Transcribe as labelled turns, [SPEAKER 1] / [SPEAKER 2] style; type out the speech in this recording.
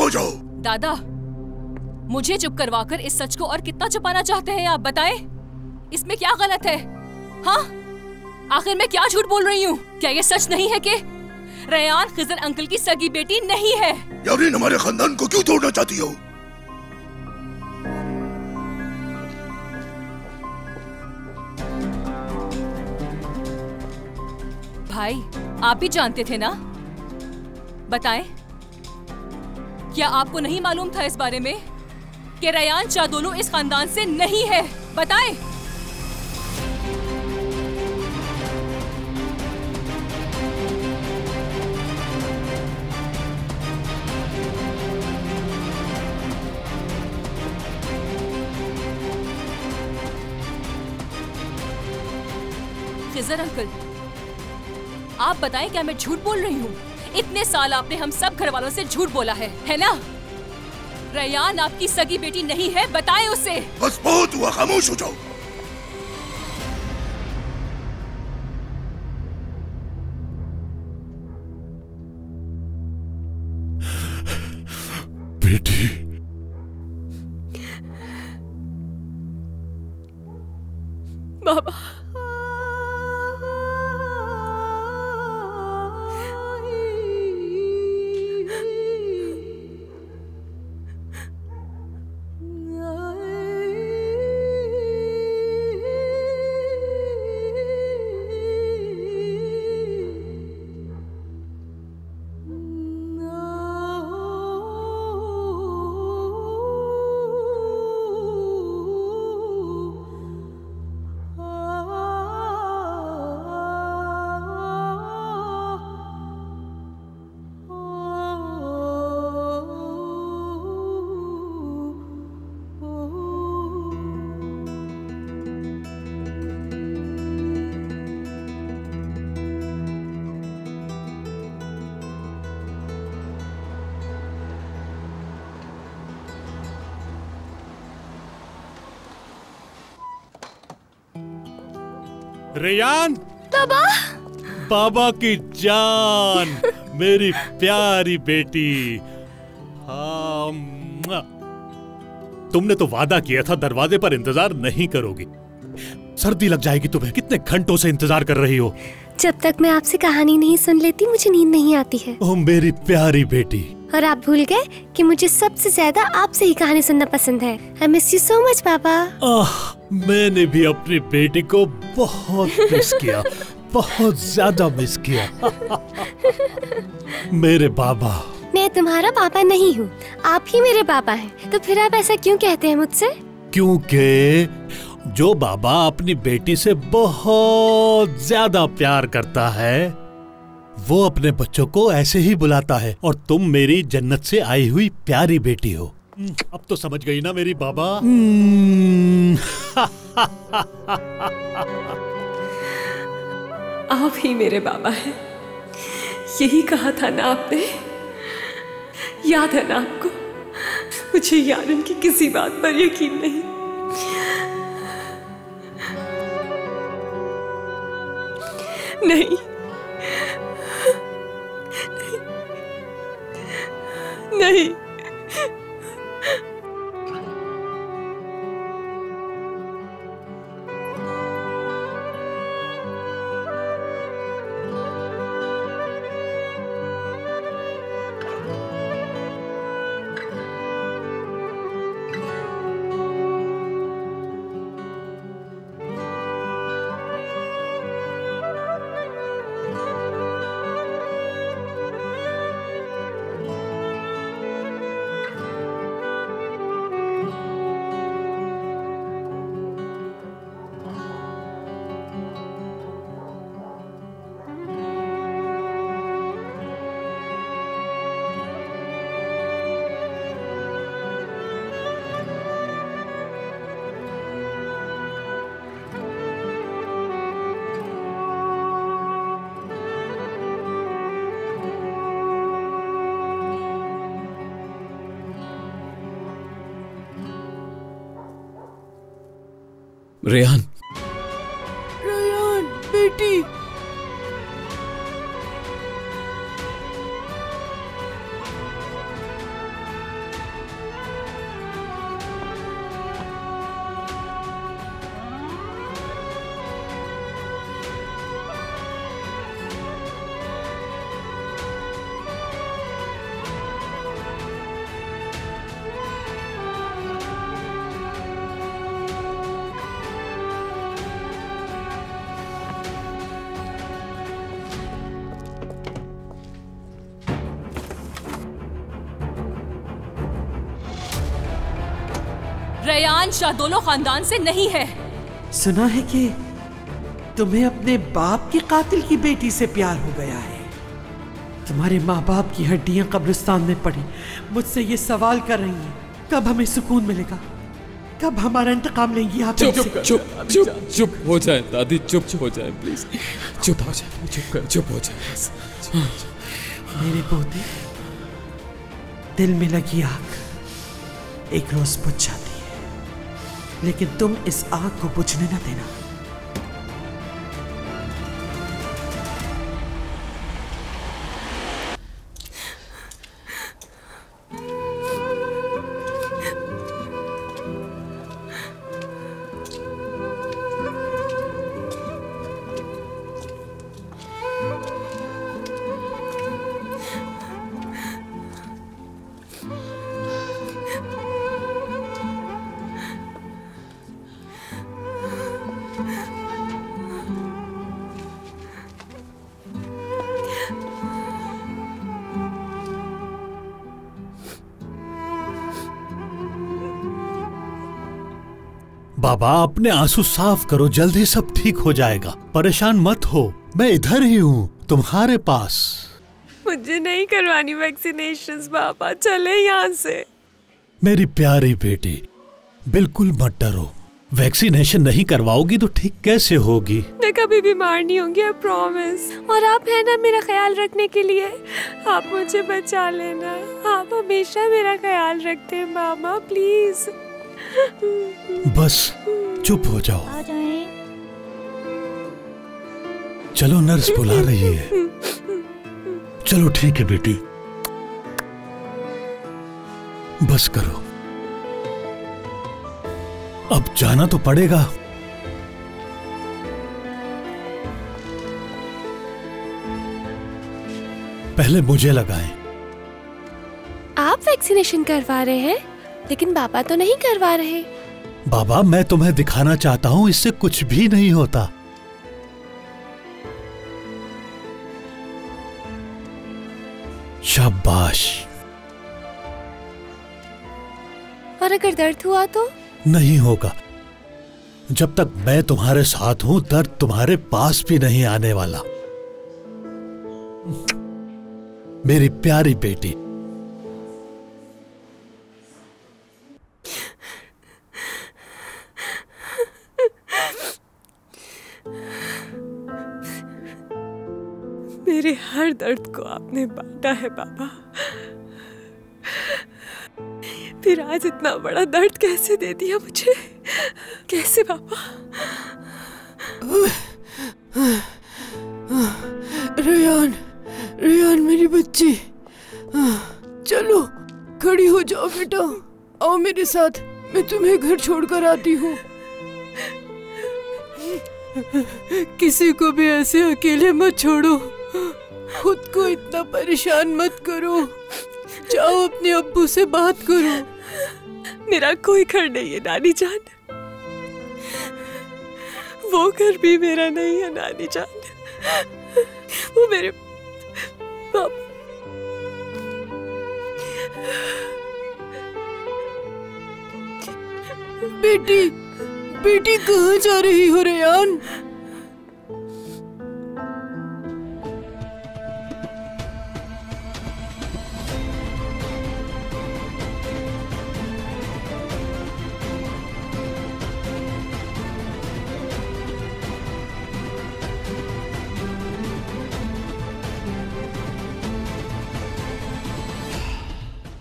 [SPEAKER 1] हो जाओ।
[SPEAKER 2] दादा, मुझे चुप करवाकर इस सच को और कितना छुपाना चाहते हैं आप बताएं? इसमें क्या गलत है? हाँ, आखिर मैं क्या झूठ बोल रही हूँ? क्या ये सच नहीं है कि रेयान खिजर अंकल की सगी बेटी नहीं है?
[SPEAKER 1] यारीन हमारे खानदान को क्यों तोड़ना चाहती हो?
[SPEAKER 2] भाई, आप भी जानते थे ना? बताएं, क्या आपको नहीं मालूम था इस बारे में कि रेयान चादोलू इस खानदान से नहीं है? बताएं। खिजर अंकल, आप बताएं, क्या मैं झूठ बोल रही हूँ? इतने साल आपने हम सब घर वालों से झूठ बोला है ना? रेयान आपकी सगी बेटी नहीं है, बताएं उसे।
[SPEAKER 1] बस बहुत हुआ, खामोश हो जाओ।
[SPEAKER 3] बेटी,
[SPEAKER 2] बाबा,
[SPEAKER 3] रेयान,
[SPEAKER 2] बाबा,
[SPEAKER 3] बाबा की जान, मेरी प्यारी बेटी। हाँ, तुमने तो वादा किया था दरवाजे पर इंतजार नहीं करोगी। सर्दी लग जाएगी तुम्हें। कितने घंटों से इंतजार कर रही हो।
[SPEAKER 4] जब तक मैं आपसे कहानी नहीं सुन लेती मुझे नींद नहीं आती है।
[SPEAKER 3] ओह मेरी प्यारी बेटी।
[SPEAKER 4] और आप भूल गए कि मुझे सबसे ज्यादा आपसे ही कहानी सुनना पसंद है। I miss you so much पापा।
[SPEAKER 3] मैंने भी अपनी बेटी को बहुत मिस किया, बहुत ज्यादा मिस किया। मेरे बाबा।
[SPEAKER 4] मैं तुम्हारा पापा नहीं हूँ, आप ही मेरे पापा हैं। तो फिर आप ऐसा क्यों कहते हैं मुझसे?
[SPEAKER 3] क्योंकि जो बाबा अपनी बेटी से बहुत ज्यादा प्यार करता है वो अपने बच्चों को ऐसे ही बुलाता है। और तुम मेरी जन्नत से आई हुई प्यारी बेटी हो। अब तो समझ गई ना मेरी बाबा?
[SPEAKER 5] आप ही मेरे बाबा हैं, यही कहा था ना आपने? याद है ना आपको? मुझे यारन की किसी बात पर यकीन नहीं। नहीं, नहीं, नहीं।
[SPEAKER 6] रेयान,
[SPEAKER 2] रेयान बेटी। रेयान शाहदोलो खानदान से नहीं है।
[SPEAKER 7] सुना है कि तुम्हें अपने बाप के कातिल की बेटी से प्यार हो गया है। तुम्हारे माँ बाप की हड्डियां कब्रिस्तान में पड़ी मुझसे ये सवाल कर रही हैं, कब हमें सुकून मिलेगा, कब हमारा इंतकाम लेंगी आप?
[SPEAKER 6] चुप हो जाए दादी, चुप हो जाए प्लीज, चुप हो जाए, चुप हो जाए।
[SPEAKER 7] मेरे पोते, दिल में लगी आग एक रोज बुझ जाती है, लेकिन तुम इस आग को बुझने न देना।
[SPEAKER 3] बाबा अपने आंसू साफ करो, जल्दी सब ठीक हो जाएगा। परेशान मत हो, मैं इधर ही हूँ तुम्हारे पास।
[SPEAKER 5] मुझे नहीं करवानी वैक्सीनेशंस बाबा, चले यहाँ से।
[SPEAKER 3] मेरी प्यारी बेटी, बिल्कुल मत डरो। वैक्सीनेशन नहीं करवाओगी तो ठीक कैसे होगी?
[SPEAKER 5] मैं कभी बीमार नहीं होंगी, आई प्रॉमिस। और आप है ना मेरा ख्याल रखने के लिए, आप मुझे बचा लेना। आप हमेशा मेरा ख्याल रखते हैं मामा, प्लीज।
[SPEAKER 3] बस चुप हो जाओ। चलो नर्स बुला रही है। चलो ठीक है बेटी, बस करो, अब जाना तो पड़ेगा। पहले मुझे लगाएं।
[SPEAKER 4] आप वैक्सीनेशन करवा रहे हैं, लेकिन बाबा तो नहीं करवा रहे।
[SPEAKER 3] बाबा, मैं तुम्हें दिखाना चाहता हूं, इससे कुछ भी नहीं होता। शाबाश।
[SPEAKER 4] और अगर दर्द हुआ तो?
[SPEAKER 3] नहीं होगा। जब तक मैं तुम्हारे साथ हूं, दर्द तुम्हारे पास भी नहीं आने वाला। मेरी प्यारी बेटी।
[SPEAKER 5] मेरे हर दर्द को आपने बांटा है बाबा, फिर आज इतना बड़ा दर्द कैसे दे दिया मुझे? कैसे बाबा?
[SPEAKER 8] रेयान, रेयान मेरी बच्ची, चलो खड़ी हो जाओ बेटा, आओ मेरे साथ, मैं तुम्हें घर छोड़कर आती हूँ। किसी को भी ऐसे अकेले मत छोड़ो, खुद को इतना परेशान मत करो, जाओ अपने अब्बू से बात करो।
[SPEAKER 5] मेरा कोई घर नहीं है नानी जान, वो घर भी मेरा नहीं है नानी जान, वो मेरे पापा।
[SPEAKER 8] बेटी, बेटी कहाँ जा रही हो रेयान?